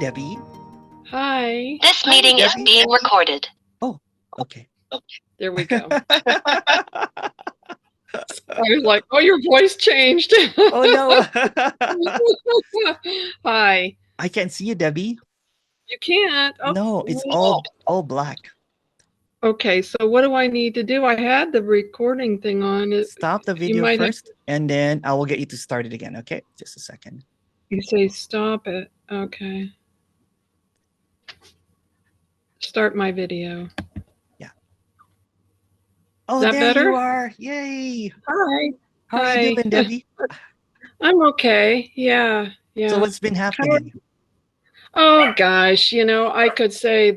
Debbie. Hi. This meeting is being recorded. Oh, okay. There we go. I was like, oh, your voice changed. Oh, no. Hi. I can't see you, Debbie. You can't. Oh, No, it's all black. Okay, so what do I need to do? I had the recording thing on. Stop the video first, and then I will get you to start it again, okay? Just a second. You say stop it. Okay. Start my video. Yeah. Oh, Is that there better? you are. Yay. Hi. How are you doing, Debbie? I'm okay. Yeah. So what's been happening? Oh, gosh. I could say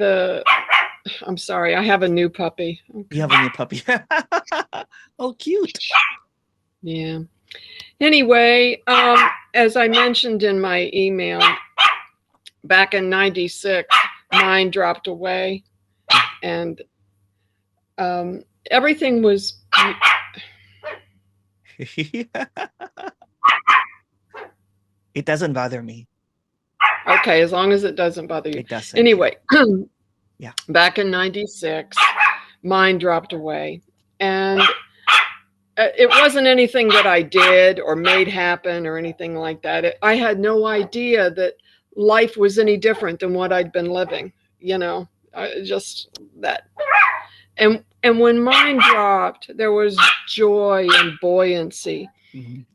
I'm sorry. I have a new puppy. Okay. You have a new puppy. Oh, cute. Yeah. Anyway, as I mentioned in my email, back in '96, mine dropped away, and everything was. It doesn't bother me. Okay, as long as it doesn't bother you. It doesn't. Anyway, yeah. Back in '96, mine dropped away, and it wasn't anything that I did or made happen or anything like that. I had no idea that life was any different than what I'd been living. Just that. And when mine dropped, there was joy and buoyancy, and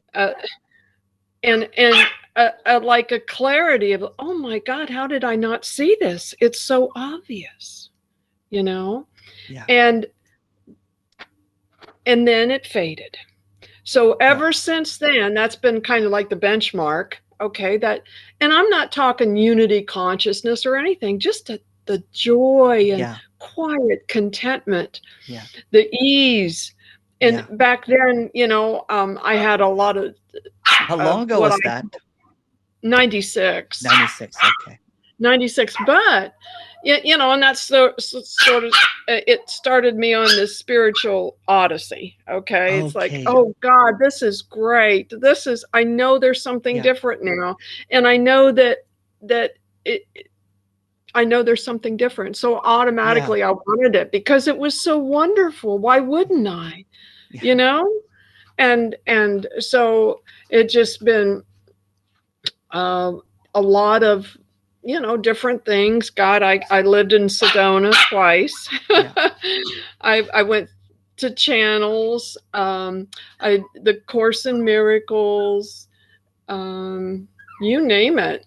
like a clarity of, oh my God, how did I not see this? It's so obvious, Yeah. And then it faded. So ever since then, that's been kind of like the benchmark. Okay, and I'm not talking unity consciousness or anything, just the joy and quiet contentment, the ease. And back then, I had a lot of. How long ago was that? 96. 96, okay. 96, but and that's sort of it started me on this spiritual odyssey. Okay, it's like, oh God, this is great. I know there's something different now, and I know that I know there's something different. So automatically I wanted it because it was so wonderful. Why wouldn't I? And so it just been a lot of different things. God, I lived in Sedona twice. I went to channels, the Course in Miracles, you name it.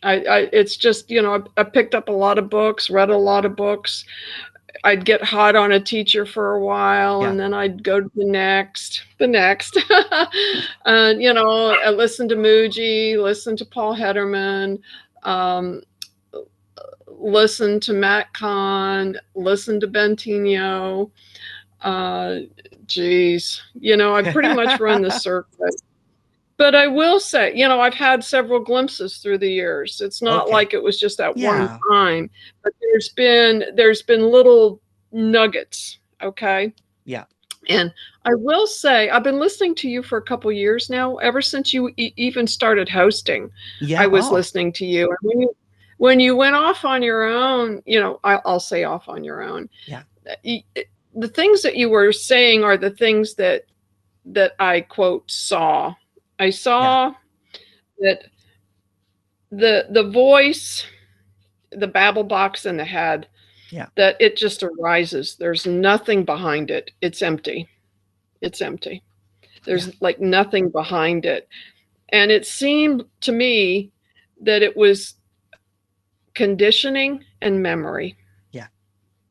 It's just, I picked up a lot of books, read a lot of books. I'd get hot on a teacher for a while, and then I'd go to the next. And, I listened to Mooji, listened to Paul Hederman, listened to Matt Kahn, listened to Bentinho. Geez, I pretty much run the circuit. But I will say, I've had several glimpses through the years. It's not like it was just that one time, but there's been little nuggets. Okay. Yeah. And I will say, I've been listening to you for a couple years now. Ever since you even started hosting, I was listening to you. And when you went off on your own, I'll say off on your own. Yeah. The things that you were saying are the things that I quote saw. I saw that the voice, the babble box in the head, that it just arises. There's nothing behind it. It's empty. It's empty. There's like nothing behind it. And it seemed to me that it was conditioning and memory.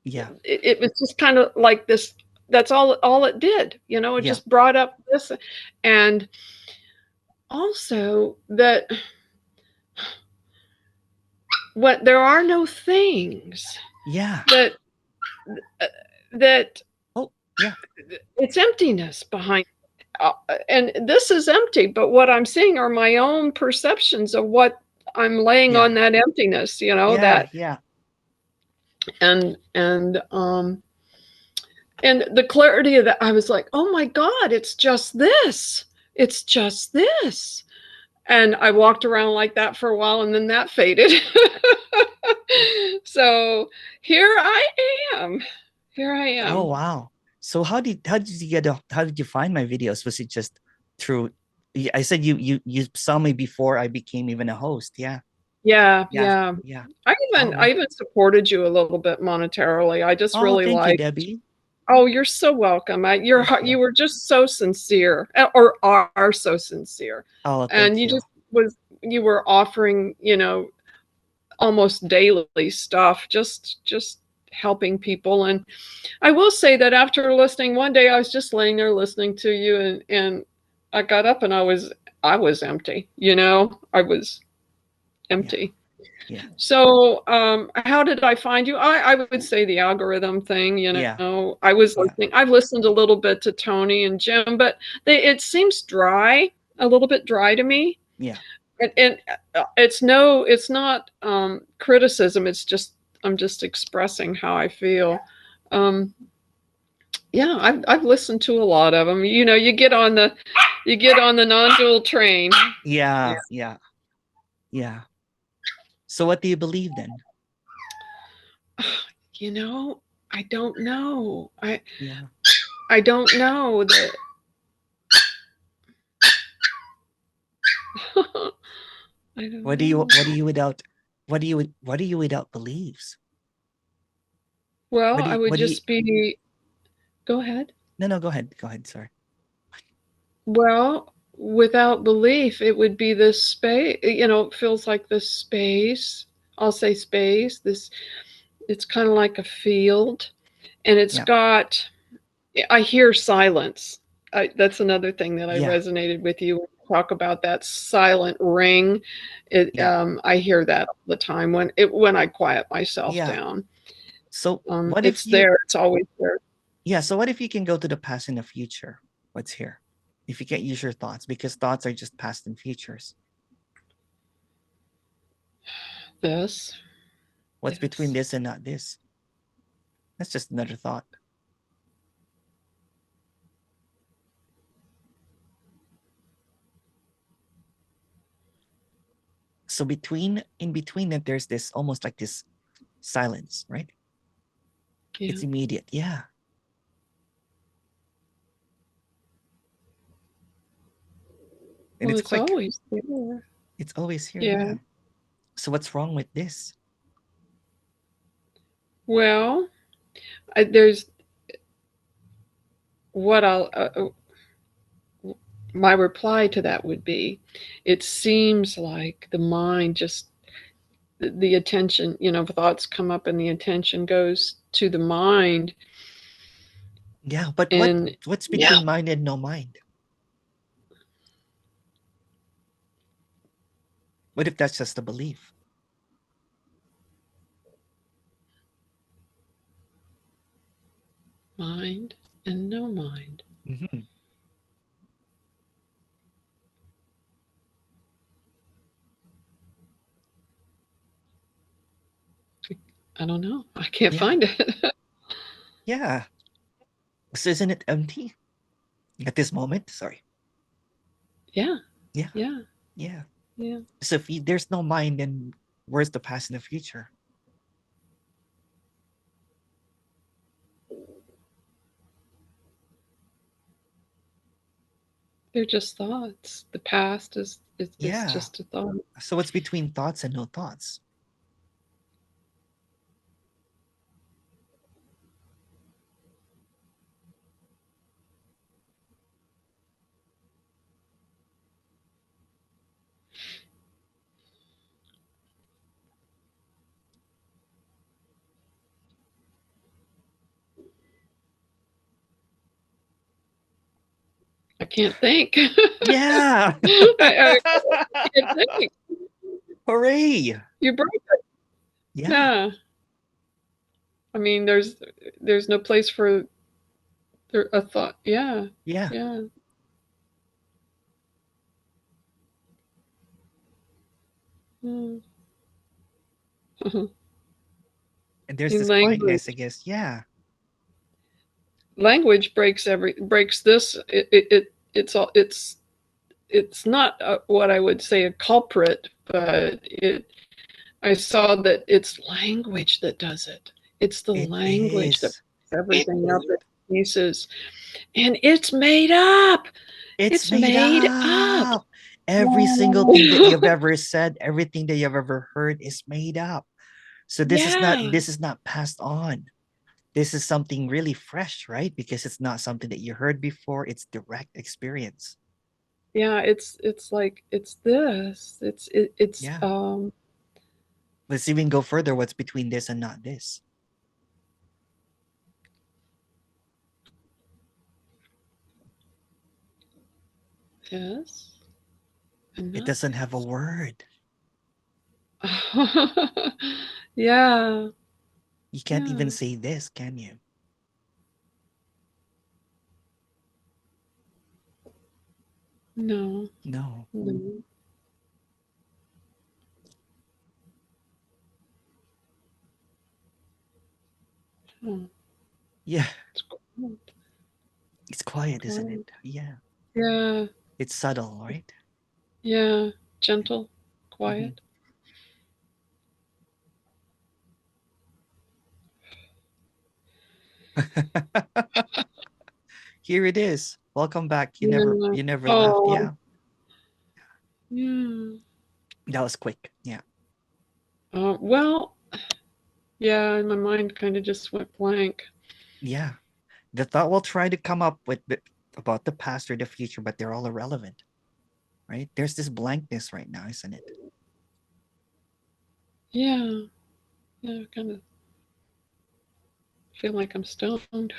Yeah. It was just kind of like this. That's all it did. It just brought up this. And also that there are no things. That it's emptiness behind. And this is empty, but what I'm seeing are my own perceptions of what I'm laying on that emptiness, and the clarity of that, I was like, oh my God, it's just this. It's just this. And I walked around like that for a while, and then that faded. So here I am. Here I am. Oh wow. So how did you find my videos? Was it just through, I said you saw me before I became even a host. Yeah. Yeah. I even supported you a little bit monetarily. I just really thank liked you, Debbie. Oh, you're so welcome. You were just so sincere, or are so sincere. Oh, and you were offering, almost daily stuff, just helping people. And I will say that after listening, one day I was just laying there listening to you, and I got up and I was empty. I was empty. Yeah. So how did I find you? I would say the algorithm thing, I was listening. I've listened a little bit to Tony and Jim, but it seems a little bit dry to me. Yeah. And it's not criticism. It's just, I'm just expressing how I feel. Yeah, I've listened to a lot of them. You get on the non-dual train. Yeah. So what do you believe then? I don't know. I don't know that. I don't What do you without beliefs? Well, I would just be. Go ahead. No, go ahead. Sorry. Well, without belief, it would be this space. It feels like this space. I'll say space. It's kind of like a field, and it's got. I hear silence. That's another thing that I resonated with you. Talk about that silent ring. I hear that all the time when I quiet myself down. So what it's there? It's always there. Yeah. So what if you can go to the past and the future? What's here? If you can't use your thoughts, because thoughts are just past and futures. What's between this and not this? That's just another thought. So in between that, there's this almost like this silence, right? Yeah. It's immediate. Yeah. And it's quick. Always there. It's always here. Yeah. So what's wrong with this? Well, there's what my reply to that would be, it seems like the mind just, the attention, thoughts come up and the attention goes to the mind. Yeah, but what's between mind and no mind? What if that's just a belief? Mind and no mind. Mm-hmm. I don't know. I can't find it. Yeah. So isn't it empty at this moment? Sorry. Yeah. So if there's no mind, then where's the past and the future? They're just thoughts. The past is just a thought. So what's between thoughts and no thoughts? I can't think. Yeah. I can't think. Hooray. You broke it. Yeah. I mean, there's no place for a thought. Yeah. And there's this language. quietness, I guess. Yeah. Language breaks this. It's it's not what I would say a culprit, but I saw that it's language that does it. It's the language that puts everything up in pieces. And it's made up. It's made up. Every single thing that you've ever said, everything that you've ever heard is made up. So this is not passed on. This is something really fresh, right? Because it's not something that you heard before. It's direct experience. Yeah, it's like it's this. It's Let's even go further. What's between this and not this? Yes. It doesn't have a word. Yeah. You can't even say this, can you? No. No. No. Oh. Yeah. It's quiet, isn't it? Yeah. Yeah. It's subtle, right? Yeah. Gentle, quiet. Here it is. Welcome back. You never left. Yeah. Yeah. That was quick. Yeah. Well, yeah, my mind kind of just went blank. Yeah. The thought will try to come up with about the past or the future, but they're all irrelevant. Right? There's this blankness right now, isn't it? Yeah. Yeah, kind of feel like I'm stoned.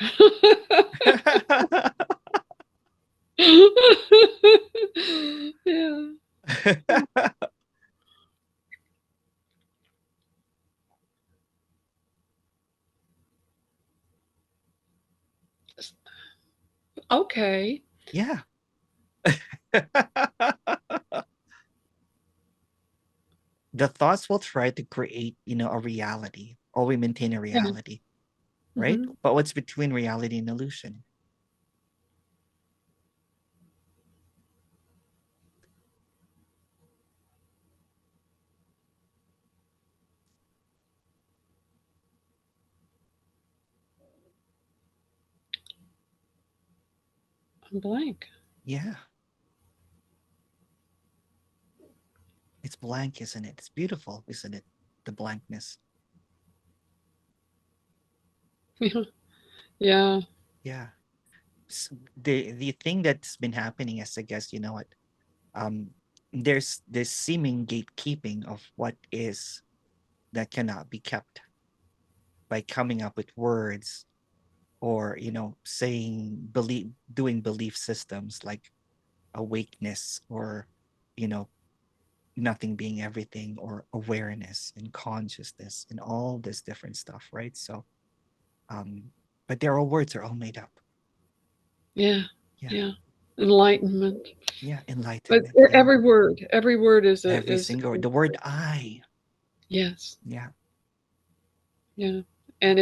Yeah. Okay. Yeah. The thoughts will try to create, a reality, or we maintain a reality, right? Mm-hmm. But what's between reality and illusion? I'm blank. Yeah. It's blank, isn't it? It's beautiful, isn't it? The blankness. Yeah. Yeah. The thing that's been happening is, I guess, you know what? There's this seeming gatekeeping of what is that cannot be kept by coming up with words, or saying doing belief systems like awakeness, or you know nothing being everything, or awareness and consciousness and all this different stuff, right? So but they're all words, are all made up. Yeah. Yeah. Yeah. Enlightenment. Yeah. But Enlightenment. Yeah. every word is Every single the word I. Yes. Yeah. Yeah. And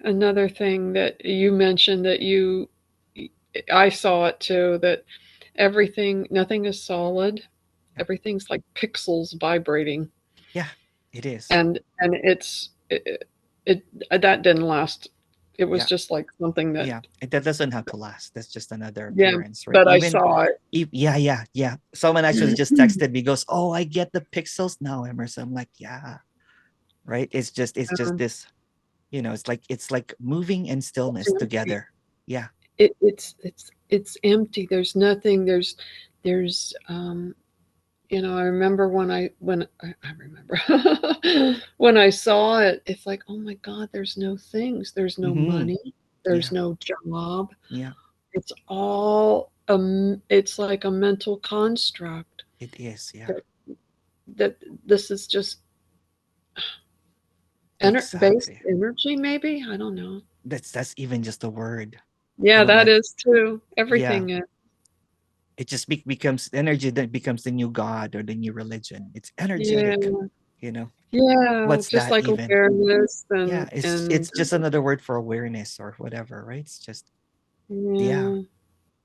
another thing that you mentioned that I saw it too, that nothing is solid. Yeah. Everything's like pixels vibrating. Yeah, it is. And it that didn't last. It was Yeah. just like something that. Yeah, that doesn't have to last. That's just another Yeah, appearance, right? but I saw it. Yeah. Someone actually just texted me, goes, "Oh, I get the pixels now, Emerson." I'm like, yeah, right. It's just this, it's like moving and stillness together. Yeah. It's empty. There's nothing. There's I remember I remember when I saw it, it's like, oh my God, there's no things. There's no money. There's Yeah. no job. Yeah. It's all it's like a mental construct. It is. Yeah. That this is just based Exactly. energy, maybe? I don't know. That's even just a word. Yeah, that Like, is too. yeah, Everything is. it just becomes energy that becomes the new god or the new religion. It's Yeah. energetic. You know, Yeah, what's just that like even? awareness Yeah, it's and just another word for awareness or whatever, right? It's just, yeah. yeah.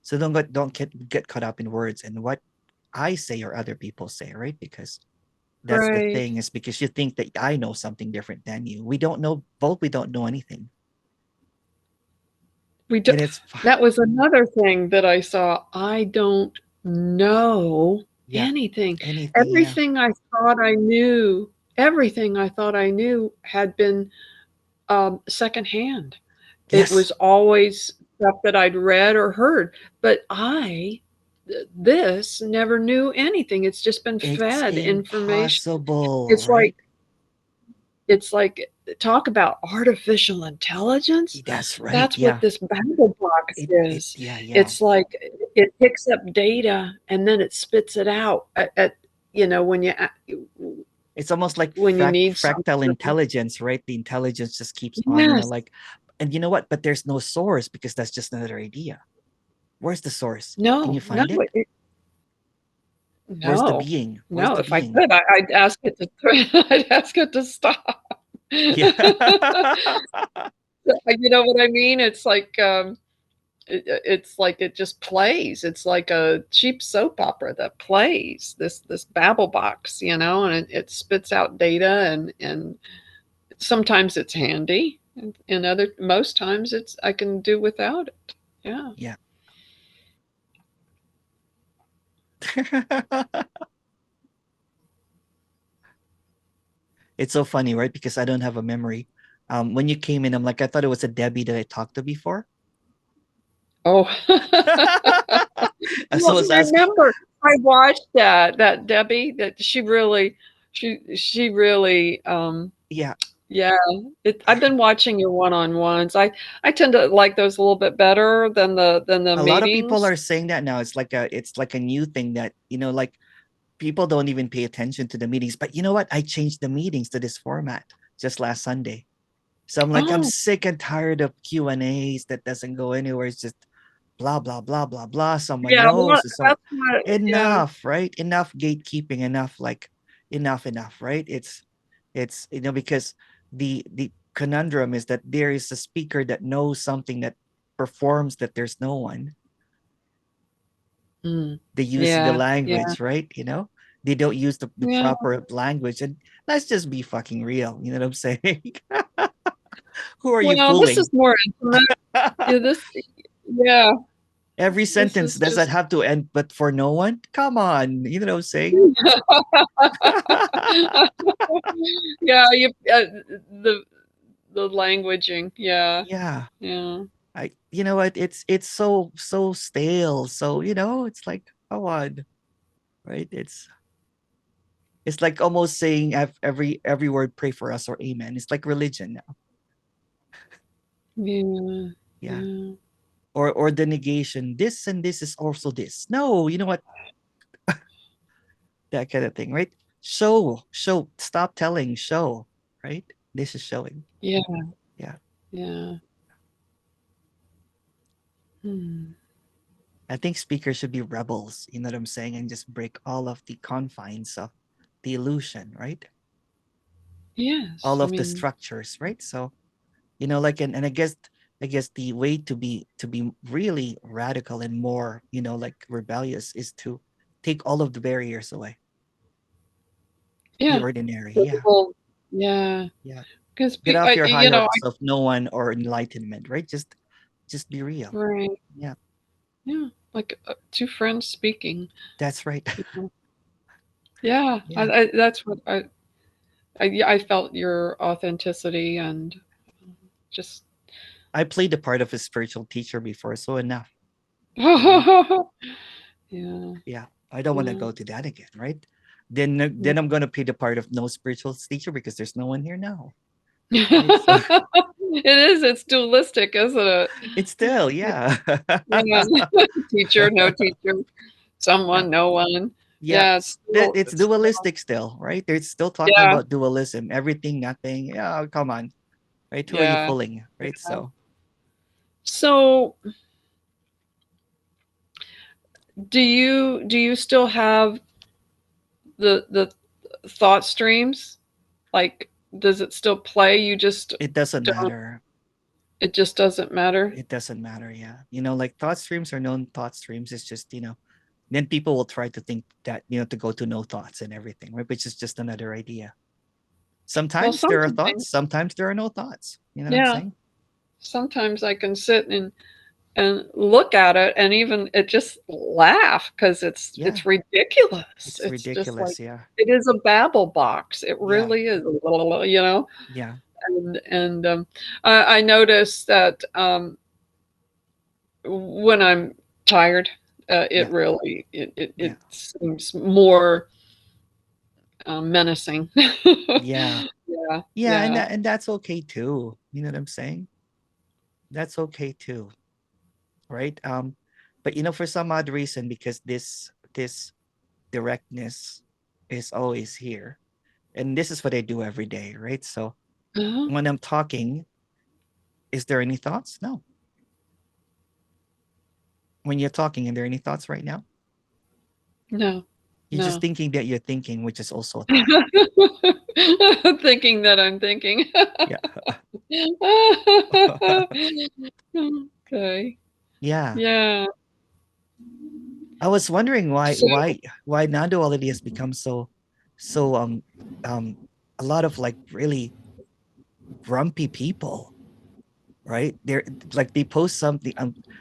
So don't get caught up in words and what I say or other people say, right? Because that's the Right. thing, is because you think that I know something different than you. We don't know, both we don't know anything. We do, And it's that was another thing that I saw. I don't know yeah, anything. anything, yeah. Everything I thought I knew, everything I thought I knew had been secondhand. It Yes, was always stuff that I'd read or heard, but this never knew anything. It's just been it's fed information. impossible, It's right? like it's like talk about artificial intelligence. That's right. That's what Yeah. this Bible box is. Yeah, yeah. It's like it picks up data and then it spits it out at when It's almost like when you need fractal something. intelligence, right? The intelligence just keeps on, Yes. like, and you know what? But there's no source because that's just another idea. Where's the source? Can No, you no, find it? Where's the no, being? Where's no. the If I being? could, I'd ask it to. I'd ask it to stop. Yeah. You know what I mean? It's like it's like it just plays. It's like a cheap soap opera that plays this babble box, and it spits out data and sometimes it's handy, and other most times it's I can do without it. Yeah. Yeah. It's so funny, right? Because I don't have a memory. When you came in, I'm like, I thought it was a Debbie that I talked to before. Oh. So I Well, was asking, remember, I watched that Debbie, that she really, yeah, yeah, I've I, been watching your one-on-ones. I tend to like those a little bit better than the a lot of people meetings. are saying that now. It's like a new thing that, like people don't even pay attention to the meetings. But you know what? I changed the meetings to this format just last Sunday. So I'm like, I'm Oh, sick and tired of Q&As that doesn't go anywhere. It's just blah, blah, blah, blah, blah. Someone yeah, knows. Someone, that's what, yeah. enough, right? Enough gatekeeping, enough, like, enough, right? It's, because the conundrum is that there is a speaker that knows something that performs that there's no one. Mm, They use the yeah, yeah, language, right? They don't use the yeah. proper language. And let's just be fucking real. You know what I'm saying? Who are you Well, this fooling? is more intimate. Yeah, yeah, Every this sentence is does that just have to end, but for no one? Come on. You know what I'm saying? yeah, the the languaging. Yeah, Yeah. yeah. You know what? It's so stale. So, it's like, come on, right? It's like almost saying every word, pray for us or amen. It's like religion now. Yeah, Yeah. yeah. Or the negation. This and this is also this. No, you know what? That kind of thing, right? Show. Stop telling. Show, right? This is showing. Yeah, Yeah. yeah. Hmm. I think speakers should be rebels, you know what I'm saying, and just break all of the confines of the illusion, right? Yes, All I of the mean, structures, right? So, like, and I guess the way to be really radical and more, like rebellious, is to take all of the barriers away. The yeah. ordinary, The yeah. whole yeah, Yeah. because Get off your high I horse of no one or enlightenment, right? Just be real. right, Yeah, yeah, like, 2 friends speaking, that's right. you know? Yeah, Yeah. that's what yeah, I felt your authenticity and just I played the part of a spiritual teacher before, so enough, right? yeah, Yeah. I don't want to yeah. go to that again, right? Then I'm gonna play the part of no spiritual teacher because there's no one here now. Right. So It is, it's dualistic, isn't it? it's still, yeah. Yeah. Teacher, no teacher, Yeah. someone, no one. Yeah. Yeah, It's it's still dualistic still, right? They're still talking yeah, about dualism, everything, nothing. Yeah, come on. Right? Who are you yeah, fooling? Right? yeah. So So, do you still have the thought streams? Like, does it still play? You just it doesn't don't. matter. It just doesn't matter. It doesn't matter. Yeah. Like thought streams or known thought streams. It's just, then people will try to think that, to go to no thoughts and everything, right? Which is just another idea. Well, Sometimes there are thoughts, sometimes, sometimes there are no thoughts. You know what I'm yeah, saying? sometimes I can sit and look at it and even it just laugh because Yeah. it's ridiculous. It's It's just like ridiculous. Yeah. it is a babble box. It Yeah. really is, you know. Yeah. And I notice that when I'm tired, it Yeah. really Yeah. it seems more menacing. Yeah. Yeah, Yeah. And yeah. that's okay too. You know what I'm saying? That's okay too. Right. But for some odd reason, because this directness is always here. And this is what I do every day, right? So Uh-huh. when I'm talking, is there any thoughts? No. When you're talking, are there any thoughts right now? No, You're just no. thinking that you're thinking, which is also a thought. Thinking that I'm thinking. Yeah. Okay. Yeah. Yeah. I was wondering why So, why why non-duality has become so um a lot of like really grumpy people, right? They're like they post something,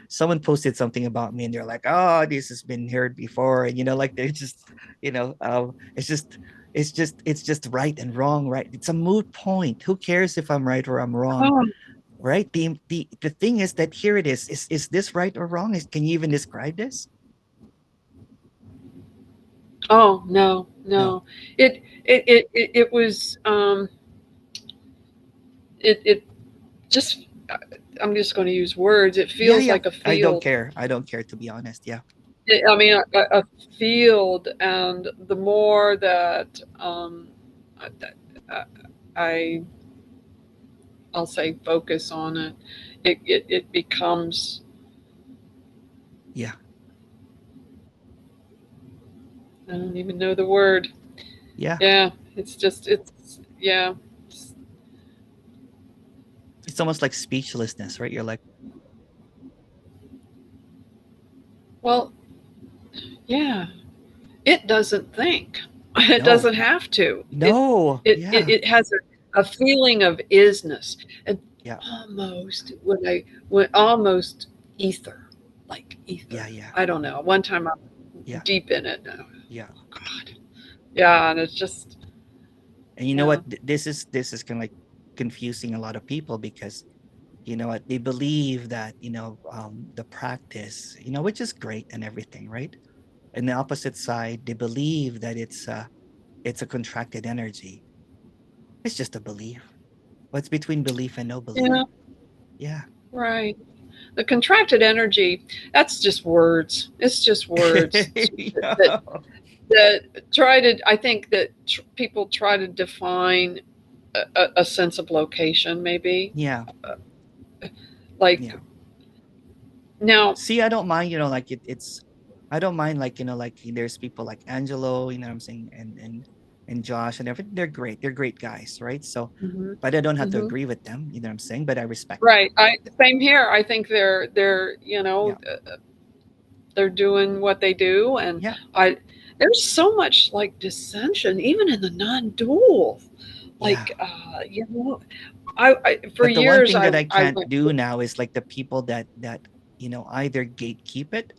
someone posted something about me and they're like, oh, this has been heard before. And like they're just, it's just right and wrong, right? It's a moot point. Who cares if I'm right or I'm wrong? oh, Right? The thing is that here it is this right or wrong? Can you even describe this? oh no, No. no. It was it just I'm just going to use words. It Yeah, feels yeah. like a I don't field. care. I don't care, to be honest. Yeah. I mean, a field, and the more that I, I I'll say focus on it, it becomes, Yeah. I don't even know the word. Yeah. Yeah, it's yeah. It's almost like speechlessness, right? You're like, Well, yeah. It doesn't think. It no, doesn't have to. no. Yeah. It has a feeling of isness, and Yeah. when almost ether, like ether. Yeah. Yeah. I don't know. One time I'm Yeah. deep in it. Oh, Yeah. God. Yeah, and it's just, And you know yeah. what? This is kind of like confusing a lot of people because you know what, they believe that the practice, which is great and everything, right? And the opposite side, they believe that it's a contracted energy. It's just a belief. What's between belief and no belief? Yeah, Yeah. right. The contracted energy, that's just words. It's just words that Yeah. that I think that people try to define a sense of location, maybe. Yeah. Like Yeah. now, See, I don't mind, like I don't mind, like, like there's people like Angelo, what I'm saying, and Josh and everything. They're great. They're great guys, right? So, hmm but I don't have to hmm agree with them, what I'm saying, but I respect them. right. I Same here. I think Yeah. they're doing what they do, and Yeah. I there's so much like dissension, even in the non-dual. Yeah. Like I for But the one years thing that I I can't went. do now is like the people that either gatekeep it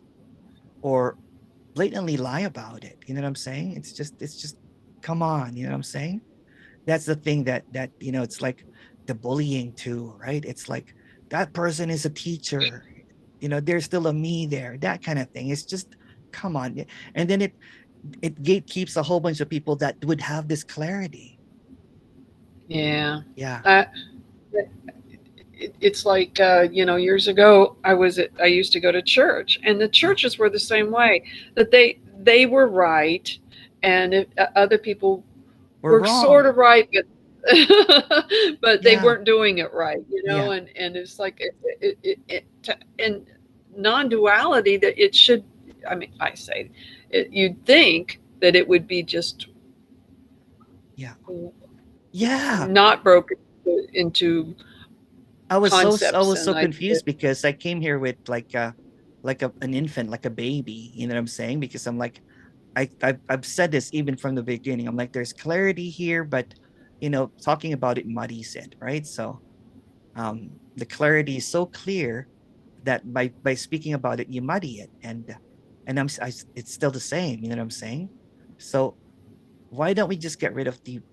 or blatantly lie about it. You know what I'm saying? It's just come on, you know what I'm saying? That's the thing that it's like the bullying too, right? It's like that person is a teacher, there's still a me there, that kind of thing. It's just come on. And then it gatekeeps a whole bunch of people that would have this clarity. Yeah. Yeah. I, it's like years ago I used to go to church, and the Yeah. churches were the same way, that they were right, and other people We're were sort wrong. of right, but but they Yeah. weren't doing it right, Yeah. and it's like in non-duality that it should, I mean, I say you'd think that it would be just Yeah. Yeah. not broken into concepts I was and so ideas. confused because I came here with like an infant, like a baby. You know what I'm saying? Because I'm like, I've said this even from the beginning. I'm like, there's clarity here, but talking about it muddies it, right? So the clarity is so clear that by speaking about it, you muddy it, and it's still the same. You know what I'm saying? So why don't we just get rid of the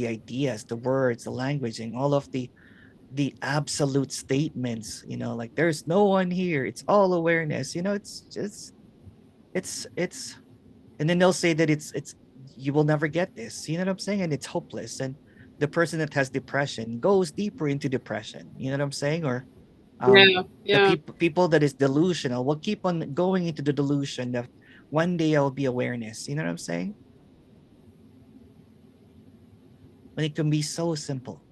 ideas, the words, the language, and all of the absolute statements? Like there's no one here. It's all awareness. It's just it's and then they'll say that it's you will never get this. You know what I'm saying? And it's hopeless. And the person that has depression goes deeper into depression. You know what I'm saying? Or um Yeah, the yeah, people that is delusional will keep on going into the delusion that one day I'll be awareness. You know what I'm saying? When it can be so simple.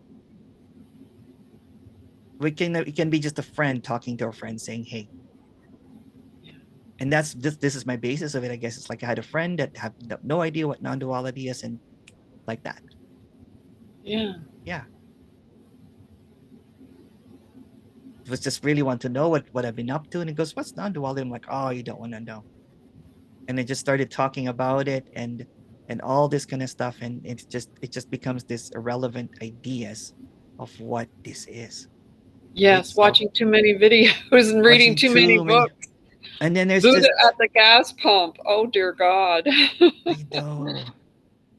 It can be just a friend talking to a friend saying, hey. And this is my basis of it. I guess it's like I had a friend that had no idea what non-duality is, and like that. yeah. Yeah. It was just really want to know what I've been up to. And it goes, what's non-duality? I'm like, oh, you don't want to know. And I just started talking about it and all this kind of stuff. And it just becomes this irrelevant ideas of what this is. Right. Yes, So watching too many videos and reading watching too many too many, books. and then there's Buddha just at the gas pump. Oh dear God. I know.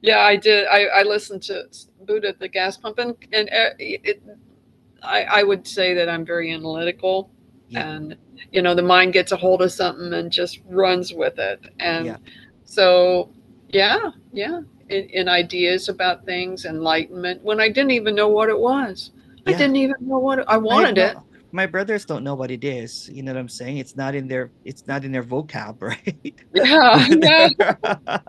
Yeah, I did. I listened to Buddha at the gas pump, I would say that I'm very analytical, Yeah. and the mind gets a hold of something and just runs with it, Yeah. and so yeah, yeah, in ideas about things, enlightenment when I didn't even know what it was. I Yeah. didn't even know what I I have wanted it. no My brothers don't know what it is. You know what I'm saying? It's not in their vocab, right? Yeah, yeah,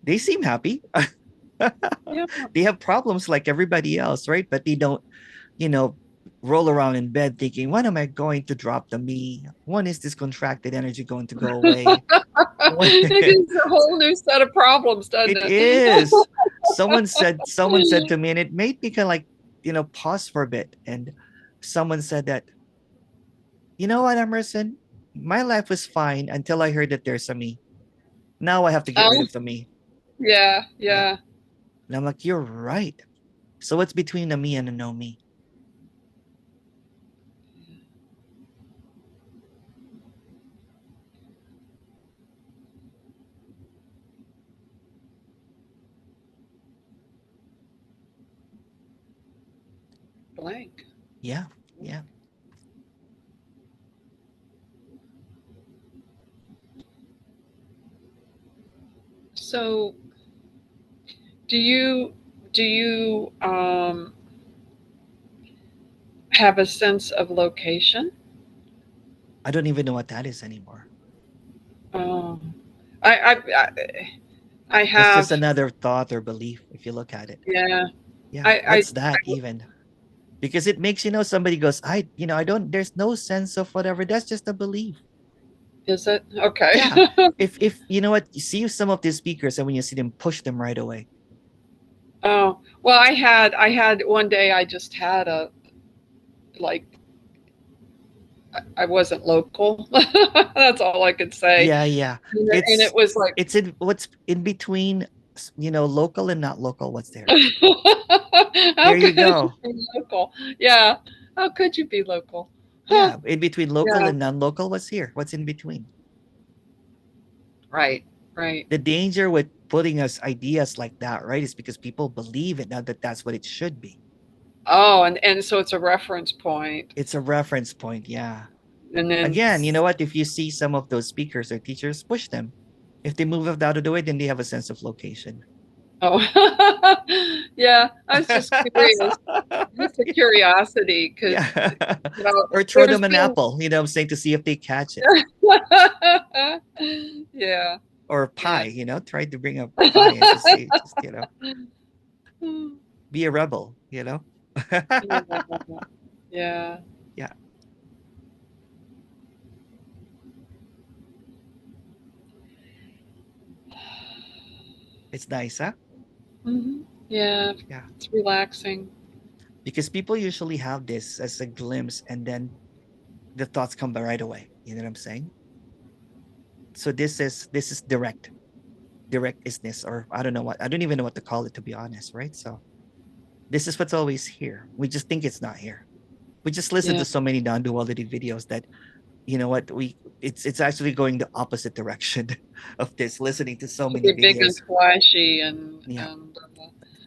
They seem happy. yeah. They have problems like everybody else, right? But they don't, you know, roll around in bed thinking, when am I going to drop the me? When is this contracted energy going to go away? When It gives a whole new set of problems, doesn't it it? is. Someone said to me, and it made me kind of like, pause for a bit. And someone said that, you know what, Emerson? My life was fine until I heard that there's a me. Now I have to get rid Oh, of the me. yeah, Yeah. yeah. And I'm like, you're right. So what's between the me and the no me? Blank. Yeah. Yeah. So, do you have a sense of location? I don't even know what that is anymore. Oh, I, I, I, I That's just have. another thought or belief if you look at it. Yeah, Yeah. I, What's that even? Because it makes, somebody goes, I don't, there's no sense of whatever. That's just a belief. is it okay? Yeah. If you know what, you see some of these speakers and when you see them push them right away. Oh, well, I had one day. I just had a like. I wasn't local. That's all I could say, Yeah, yeah. and it It's was like, it's in what's in between, local and not local. What's there? how There you could you go. be local? Yeah, how could you be local? Huh. Yeah, in between local Yeah, and non-local, what's here? What's in between? right, right. The danger with putting us ideas like that, right, is because people believe it now that that's what it should be. Oh, and so it's a reference point, It's a reference point, yeah. and then Again, you know what? If you see some of those speakers or teachers, push them. If they move out of the way, then they have a sense of location. oh, yeah. I was just curious, just a curiosity, because Yeah. you know, Or throw there's them an been, apple, I'm saying, to see if they catch it. yeah, Or yeah. pie, try to bring a pie and to see, just, be a rebel. Yeah. Yeah, it's nice, huh? Hmm. Yeah, Yeah. it's relaxing. Because people usually have this as a glimpse, and then the thoughts come right away. You know what I'm saying? So this is direct isness, or I don't know what, I don't even know what to call it, to be honest, right? So this is what's always here. We just think it's not here. We just listen Yeah. to so many non-duality videos that, you know what, it's actually going the opposite direction of this, listening to so To many be big and videos. flashy, and Yeah. and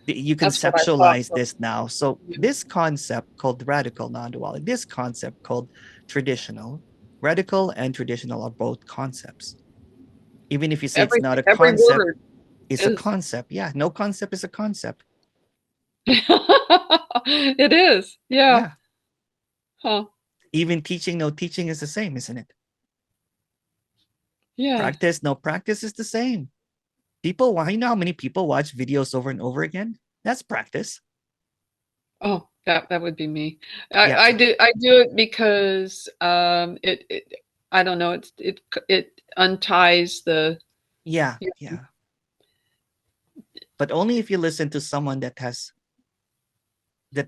You that's what I thought. conceptualize this now. So Yeah. this concept called radical non-duality, this concept called traditional, radical and traditional are both concepts. Even if you say it's not a Every concept, word it's a is. concept. Yeah, no concept is a concept. It is. Yeah. Yeah. Huh. Even teaching, no teaching is the same, isn't it? Yeah. Practice, no practice is the same. People, why, you know how many people watch videos over and over again? That's practice. Oh, that would be me. Yeah. I do it because it I don't know, it unties the. Yeah. Yeah. But only if you listen to someone that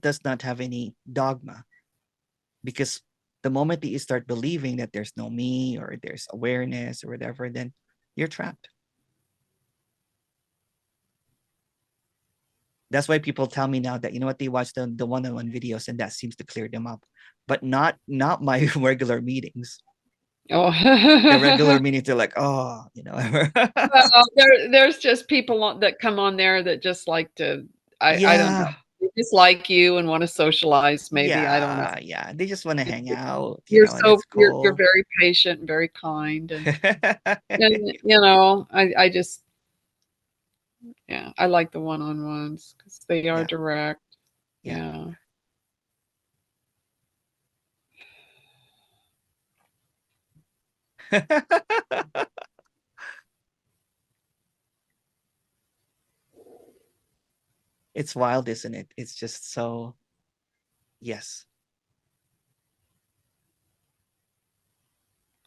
does not have any dogma. Because the moment that you start believing that there's no me, or there's awareness or whatever, then you're trapped. That's why people tell me now that, you know what, they watch the one-on-one videos and that seems to clear them up. But not my regular meetings. Oh. The regular meetings, they're like, oh, Well, there's just people that come on there that just like to. I don't know. yeah, They just like you and want to socialize. Maybe I don't know. yeah. They just want to hang out, You're and it's you're cool. very patient and very kind, and I just, yeah, I like the one-on-ones because they are Yeah, direct. yeah. Yeah. It's wild, isn't it? It's just so, yes,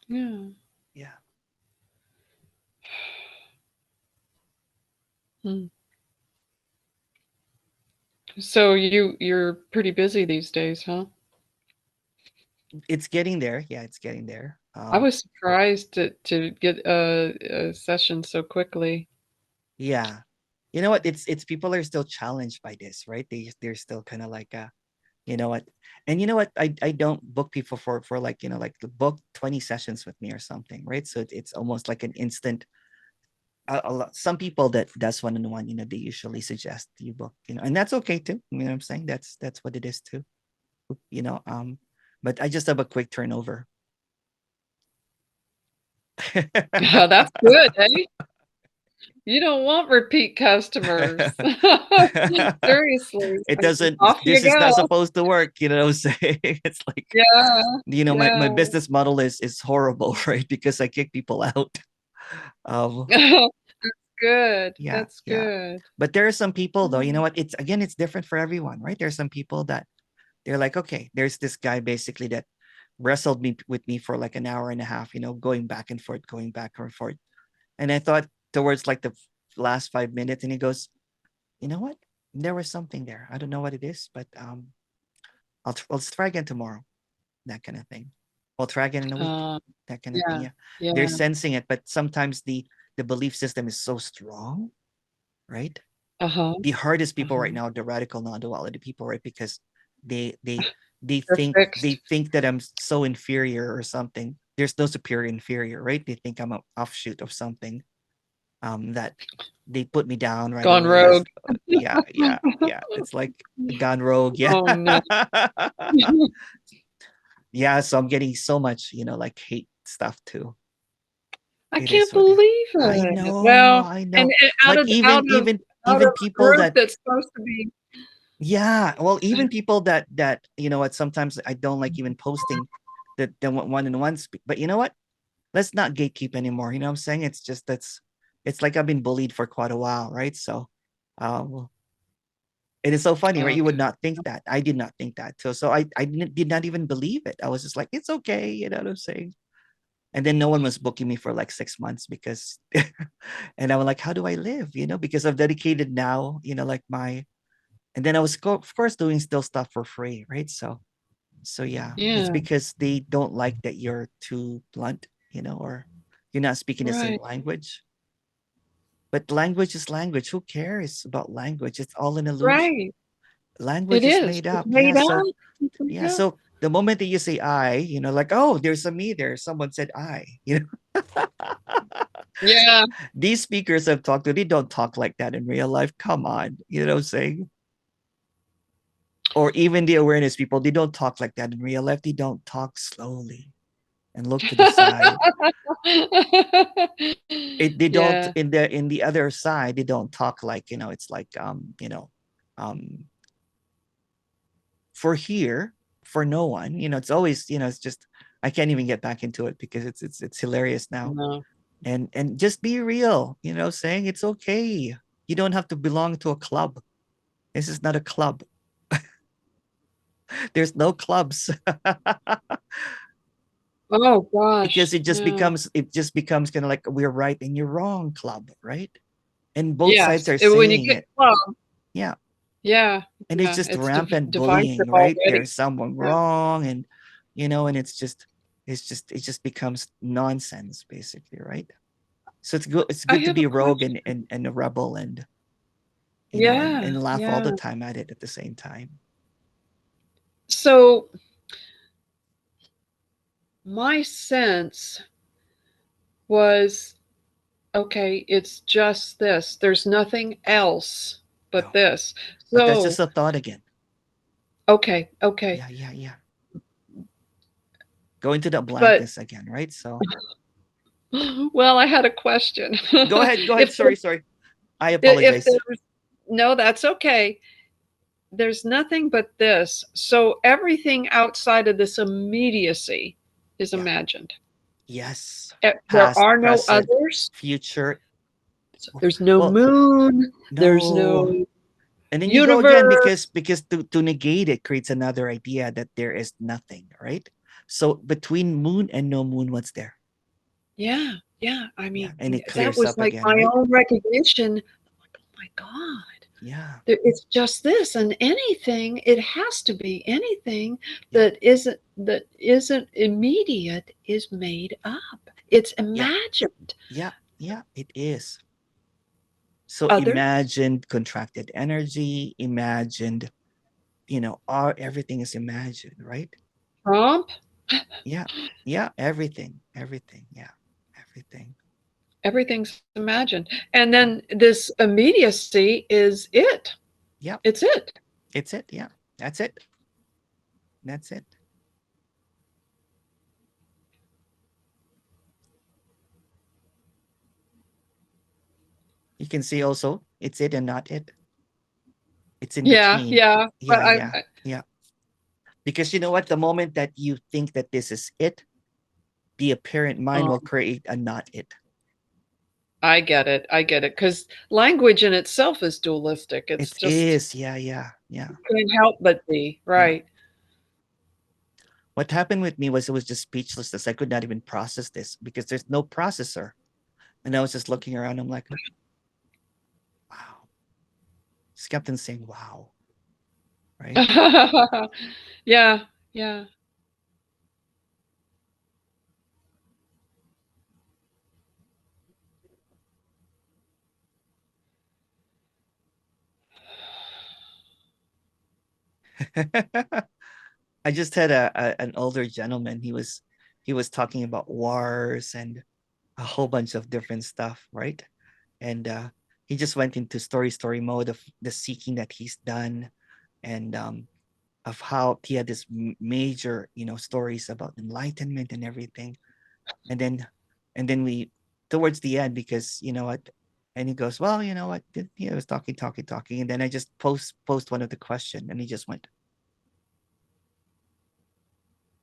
Yeah. yeah. Hmm. So you're pretty busy these days, huh? It's getting there. Yeah, it's getting there. I was surprised to get a session so quickly. Yeah. You know what? It's people are still challenged by this, right? They're still kind of like, you know what? And you know what? I don't book people for like, like to book 20 sessions with me or something, right? So it's almost like an instant. Some people that does one-on-one, they usually suggest you book, and that's okay too. You know what I'm saying? That's what it is too. You know, um, but I just have a quick turnover. That's good, eh? You don't want repeat customers. Seriously, It doesn't, off you this is not go. supposed to work, you know what I'm saying? It's like, Yeah, my yeah. business model is horrible, right? Because I kick people out. Um, Good. yeah, That's yeah. good. But there are some people though, you know Mm. what? It's different for everyone, right? There's some people that they're like, okay, there's this guy basically that wrestled me with me for like an hour and a half, going back and forth, going back and forth. And I thought towards like the last 5 minutes, and he goes, you know what? There was something there. I don't know what it is, but let's try again tomorrow. That kind of thing. We'll try again in a week. Uh, That kind of thing. yeah, Yeah, they're yeah. sensing it, but sometimes the belief system is so strong, right? Uh-huh, The hardest people right uh-huh. now, the radical non-duality people, right? Because they they they They're think they fixed. think that I'm so inferior or something. There's no superior inferior, right? They think I'm an offshoot of something. That they put me down right Gone away. rogue. Yeah, yeah, yeah. It's like gone rogue. Yeah. Oh, no. Yeah. So I'm getting so much, like hate stuff too. I It is can't what it, believe I it. know, Well, I and know. out Like of even a people group that, that's supposed to be. yeah, well, even people that what, sometimes I don't like even posting the one-on-one speak. But you know what? Let's not gatekeep anymore. You know what I'm saying? It's just it's like I've been bullied for quite a while, right? So well, it is so funny, right? You would Okay. not think that. I did not think that. So I did not even believe it. I was just like, it's okay, you know what I'm saying? And then no one was booking me for like 6 months because and I was like, how do I live? Because I've dedicated now, like And then I was of course doing still stuff for free, right? So yeah, it's Yeah. because they don't like that you're too blunt, or you're not speaking the same Right. language. But language is language. Who cares about language? It's all an illusion. Right. It Language is is. made It's up. made up. It's made Yeah. up. So the moment that you say I, like, oh, there's a me there. Someone said I. Yeah. These speakers I've talked to, they don't talk like that in real life. Come on, you know what I'm saying? Or even the awareness people, they don't talk like that in real life. They don't talk slowly and look to the side. They don't, Yeah. in the other side, they don't talk like, it's like um for here, for no one, it's always, it's just, I can't even get back into it because it's hilarious now. No. And just be real, saying it's okay. You don't have to belong to a club. This is not a club. There's no clubs. Oh Because gosh. Yeah. it just becomes kind of like we're right and you're wrong club, right? And both sides Yes. are When you saying get it. club, Yeah. yeah. And it's Yeah. just It's rampant divisive bullying, right? already. There's someone Yeah. wrong, and it just becomes nonsense basically, right? So it's I good to have a be a rogue and question. and a rebel, and Yeah. laugh all the Yeah. time at the same time. So my sense was, okay, it's just this. There's nothing else but No. this. But that's just So, a thought again. okay, okay. Yeah, yeah, yeah. Go into the But, blankness again, right? So well, I had a question. go ahead, go ahead. if Sorry. I if apologize. there's no, that's okay. There's nothing but this. So everything outside of this immediacy is Yeah. imagined. Yes. There Past, are no present, others. future. There's no Well, moon. There's no. no And then you go again because universe. to negate it creates another idea that there is nothing, right? So between moon and no moon, what's there? Yeah, yeah. I Yeah, mean, and it that clears was up like again, my right? own recognition. Like, oh my God, Yeah, it's just this, and anything. It has to be anything yeah, that isn't immediate is made up. It's yeah, imagined. yeah, yeah. It is. So Others, imagined contracted energy, imagined, everything is imagined, right? prompt. Yeah, yeah, everything, yeah, everything. Everything's imagined, and Yeah, then this immediacy is it. yeah, It's it. it's it. Yeah, that's it. That's it. You can see also it's it and not it. It's in Yeah, between. yeah. But Yeah, yeah, yeah. Because you know what? The moment that you think that this is it, the apparent mind will create a not it. I get it. I get it. Because language in itself is dualistic. It's It just is. Yeah, yeah, yeah, can't help but be yeah. right. What happened with me was it was just speechlessness. I could not even process this because there's no processor. And I was just looking around. I'm like, wow. Just kept on saying, wow. Right. Yeah, yeah. I just had an older gentleman. He was talking about wars and a whole bunch of different stuff, right? And he just went into story mode of the seeking that he's done, and of how he had this major, stories about enlightenment and everything. And then we, towards the end, because you know what, and he goes, well, you know what, he was talking, and then I just post one of the question, and he just went,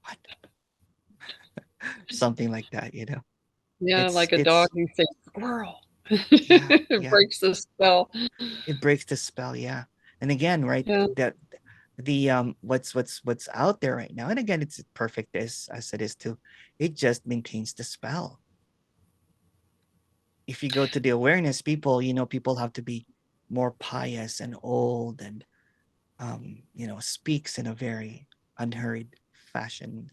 what? Something like that. Yeah, It's like a dog it's who says squirrel. yeah, It yeah. breaks the spell. It breaks the spell, yeah. And again, right, Yeah. that the what's out there right now, and again, it's perfect as it is too. It just maintains the spell. If you go to the awareness people, people have to be more pious and old, and speaks in a very unhurried fashion,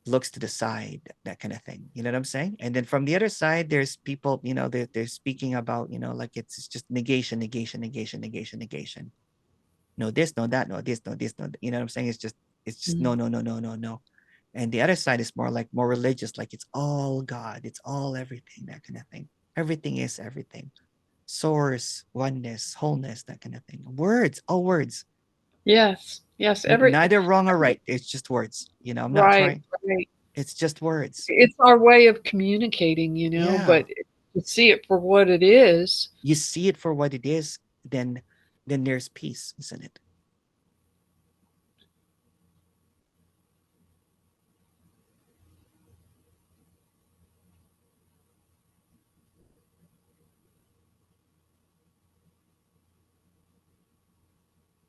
looks to the side, that kind of thing. You know what I'm saying? And then from the other side, there's people, they're speaking about, like it's just negation, negation, negation, negation, negation. No this, no that, no this, no this, no. You know what I'm saying? It's just no, Mm. no, no, no, no, no. And the other side is more religious, like it's all God, it's all everything, that kind of thing. Everything is everything. Source, oneness, wholeness, that kind of thing. Words, all words. Yes, yes, Neither wrong or right. It's just words. I'm not right, trying. right. It's just words. It's our way of communicating, Yeah. but to see it for what it is. You see it for what it is, then there's peace, isn't it?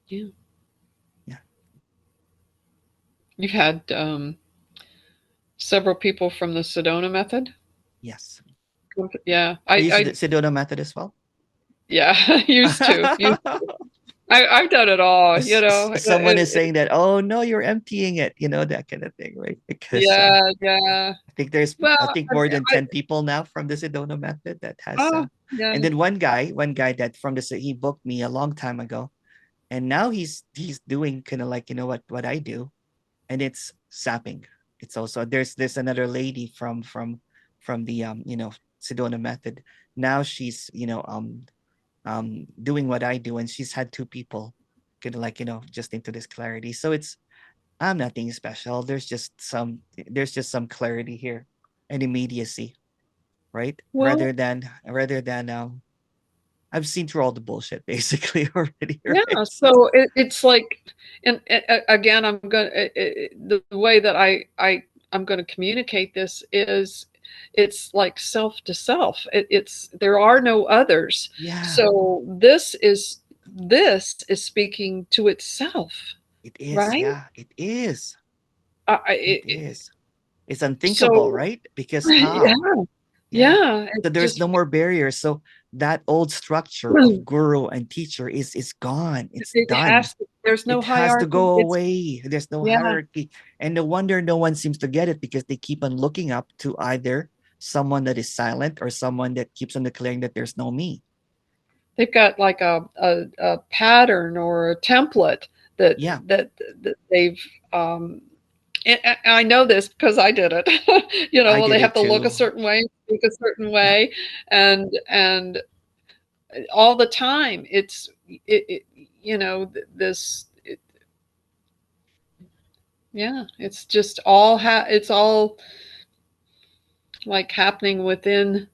Yeah. Yeah. You've had several people from the Sedona method. Yes. Yeah, Are you I Sedona method as well? yeah, used to. I've done it all, Someone is saying that, oh no, you're emptying it, that kind of thing, right? Because yeah, yeah. Well, I think more than 10 people now from the Sedona method that has, oh, yeah. and then one guy that from he booked me a long time ago, and now he's doing kind of like, what I do, and it's sapping. It's also, there's another lady from the Sedona method. Now she's doing what I do, and she's had two people kind of like, just into this clarity. So it's, I'm nothing special. There's just some clarity here and immediacy, right? Well, Rather than I've seen through all the bullshit basically already, yeah. right? So it's like, and again, I'm going to the way that I'm going to communicate this is it's like self to self. It's there are no others. Yeah, So this is speaking to itself, it is. right? Yeah, it is. I, I- It it, is. It's unthinkable, so right? Because yeah, how? Yeah. yeah. So It's there's just no more barriers. So that old structure of guru and teacher is gone. It's it done. has to, there's no It has to hierarchy. go It's away. There's no yeah. hierarchy. And no wonder no one seems to get it, because they keep on looking up to either someone that is silent or someone that keeps on declaring that there's no me. They've got like a pattern or a template that Yeah, that that they've um and I know this because I did it. I Well, did they have it to look a too. certain way, speak a certain Yeah, way, and all the time it this yeah, it's just all it's all like happening within.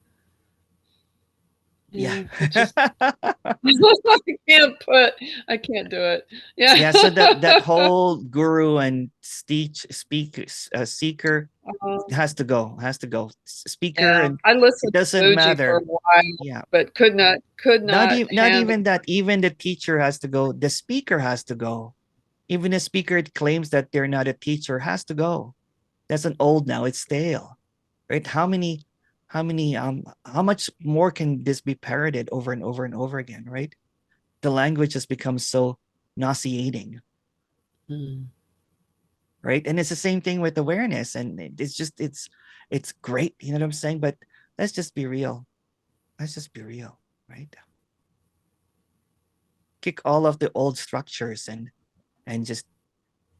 yeah. Yeah, it just I can't put I can't do it. Yeah. Yeah, so that whole guru and seeker has to go. Speaker, Yeah, and I it listened to doesn't Fuji for a matter. while, Yeah. but could not Not handle. even that. Even the teacher has to go. The speaker has to go. Even a speaker that claims that they're not a teacher has to go. That's an old now. It's stale, right? How much more can this be parroted over and over and over again, right? The language has become so nauseating, Mm. right? And it's the same thing with awareness, and it's great. You know what I'm saying? But let's just be real. Let's just be real, right? Kick all of the old structures and just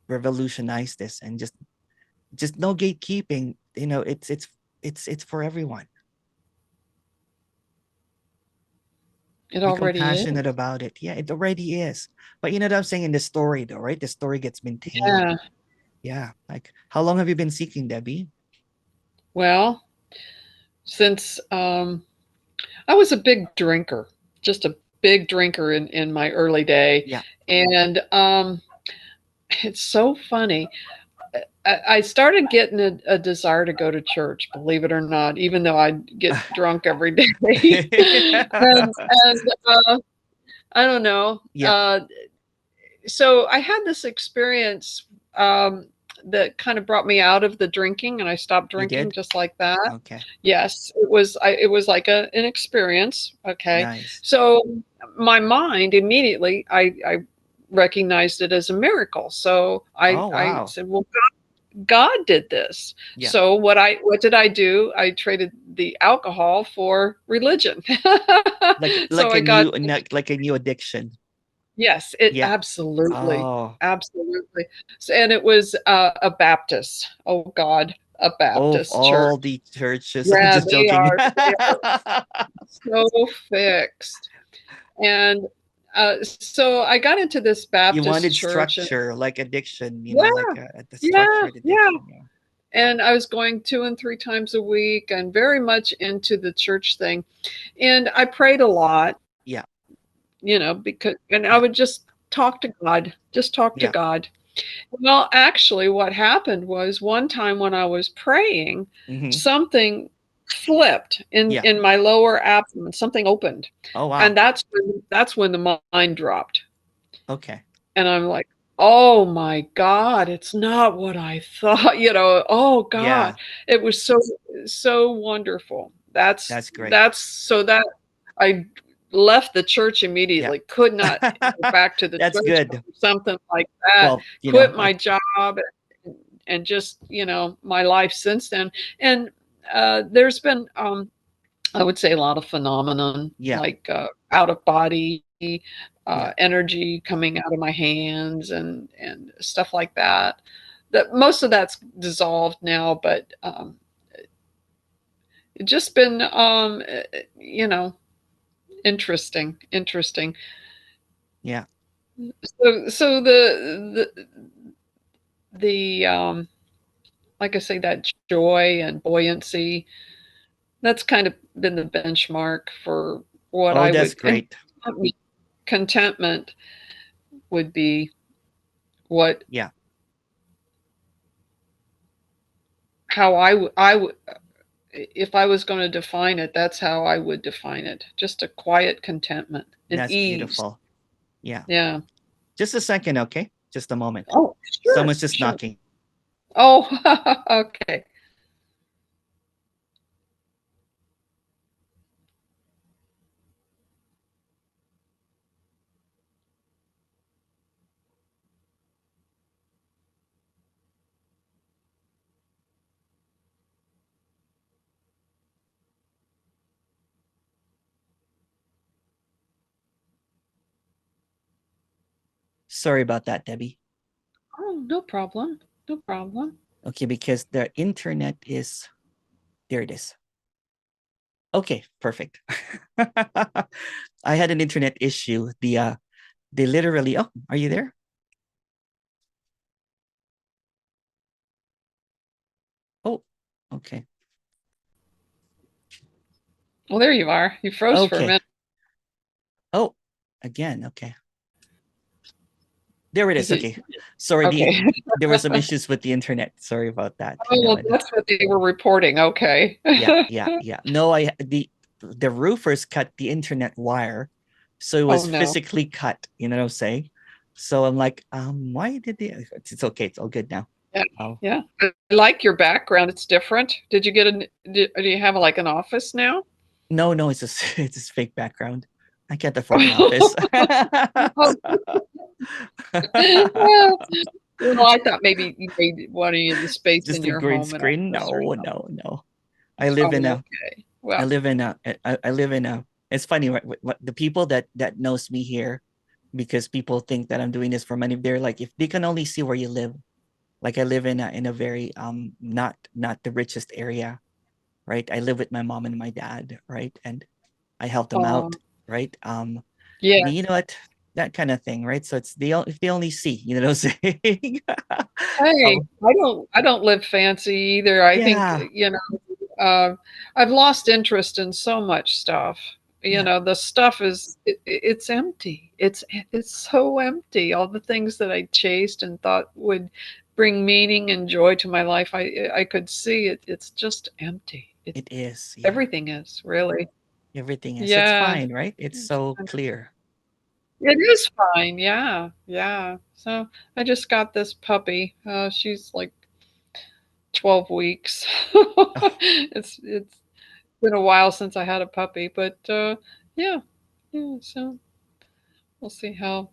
revolutionize this, and just no gatekeeping. It's for everyone. It Be already is. compassionate about it. Yeah, it already is. But you know what I'm saying, in the story though, right? The story gets maintained. Yeah. Yeah. Like, how long have you been seeking, Debbie? Well, since I was a big drinker, just a big drinker in my early day, Yeah. and it's so funny. I started getting a desire to go to church, believe it or not, even though I get drunk every day, and I don't know. Yeah, So I had this experience that kind of brought me out of the drinking, and I stopped you drinking did. just like that. Okay. Yes, it was like an experience. Okay, Nice. so my mind immediately, I recognized it as a miracle. So Oh, I wow. said, well, God did this. Yeah. So what did I do? I traded the alcohol for religion. So I got Like a new addiction. yes, it Yeah. absolutely, Oh. absolutely. And it was a Baptist. Oh God, a Oh, of Baptist church. all the churches. I'm Yeah, just joking. they are so fixed. And so I got into this You Baptist wanted church, and structure, like addiction, yeah, the yeah, structured yeah. addiction. Yeah. And I was going 2 and 3 times a week and very much into the church thing. And I prayed a lot, Yeah. because, and I would Yeah. just talk to God, just talk to Yeah. God. Well, actually, what happened was one time when I was praying, Hmm. something flipped Yeah. in my lower abdomen. Something opened, Oh, and wow. that's when the mind dropped. Okay. And I'm like, "Oh my God, it's not what I thought." Oh God, Yeah. it was so wonderful. That's That's great. that's so that I left the church Yeah. immediately. Could not go back to the That's church good. or something like that. Well, Quit my like, job and just my life since then. And there's been I would say a lot of phenomenon yeah. like out of body Yeah. energy coming out of my hands and stuff like that. That most of that's dissolved now, but it's just been you know interesting. Yeah. So the like I say, that joy and buoyancy, that's kind of been the benchmark for what Oh, I that's would, and great. contentment would be what Yeah. how I would, if I was going to define it, that's how I would define it. Just a quiet contentment and That's ease. beautiful. Yeah. Yeah. Just a second, okay? Just a moment. Oh, sure, Someone's just sure. knocking. Oh, okay. Sorry about that, Debbie. Oh, no problem. No problem. Okay, because the internet is there it is. Okay, perfect. I had an internet issue. They literally oh, are you there? Oh, okay. Well, there you are. You froze for a Okay. minute. Oh, again, okay. There it is. Is it Okay. Sorry, okay? there were some issues with the internet. Sorry about that. Oh, well, that's what they were reporting. Okay. Yeah, yeah, yeah. No, the roofers cut the internet wire, so it Oh was no. physically cut. You know what I'm saying? So I'm like, why did they? It's okay. It's all good now. Yeah. Oh Yeah. I like your background. It's different. Did you get do you have like an office now? no, no, it's just it's just fake background. I can't afford an office. Oh, well, well, I thought maybe you made one of the space in Just a your green home an screen? office or No, something. no, no. I live in Oh, a okay. I Well, live in a I live in a it's funny, right? The people that knows me here, because people think that I'm doing this for money. They're like, if they can only see where you live, like I live in a very not the richest area, right? I live with my mom and my dad, right? And I help them out, um, right? yeah. You know what? That kind of thing, right? So it's if they only see, you know what I'm saying? Hey, Oh, I don't live fancy either. I think, yeah, I've lost interest in so much stuff. yeah, The stuff it's empty. It's so empty. All the things that I chased and thought would bring meaning and joy to my life, I could see it. It's just empty. it is. Yeah, Everything is really. everything is. It's Yeah. fine, right? It's It's so kind of- clear. It is fine. Yeah. Yeah. So I just got this puppy. She's like 12 weeks. Oh, It's been a while since I had a puppy, but yeah, yeah. So. we'll see how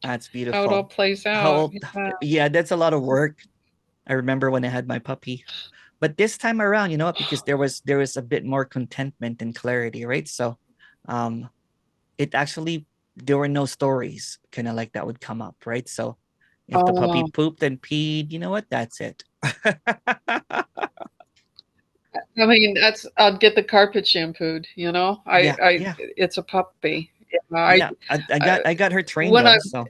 That's it all beautiful. plays How out. old? Yeah, that's a lot of work. I remember when I had my puppy. But this time around, you know what? Because there was a bit more contentment and clarity, right? So, um, it actually there were no stories kind of like that would come up, right? So, if the puppy Oh, pooped and peed, you know what? That's it. I mean, that's I'd get the carpet shampooed. You know, Yeah, yeah, it's a puppy. Yeah, yeah. I I got her trained when I though,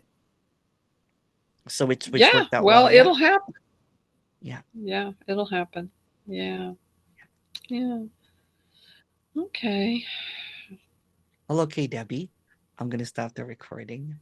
so which yeah, worked out well, well. Yeah, it'll happen. yeah. Yeah, it'll happen. Yeah, yeah. Okay. Well, okay, Debbie. I'm gonna stop the recording.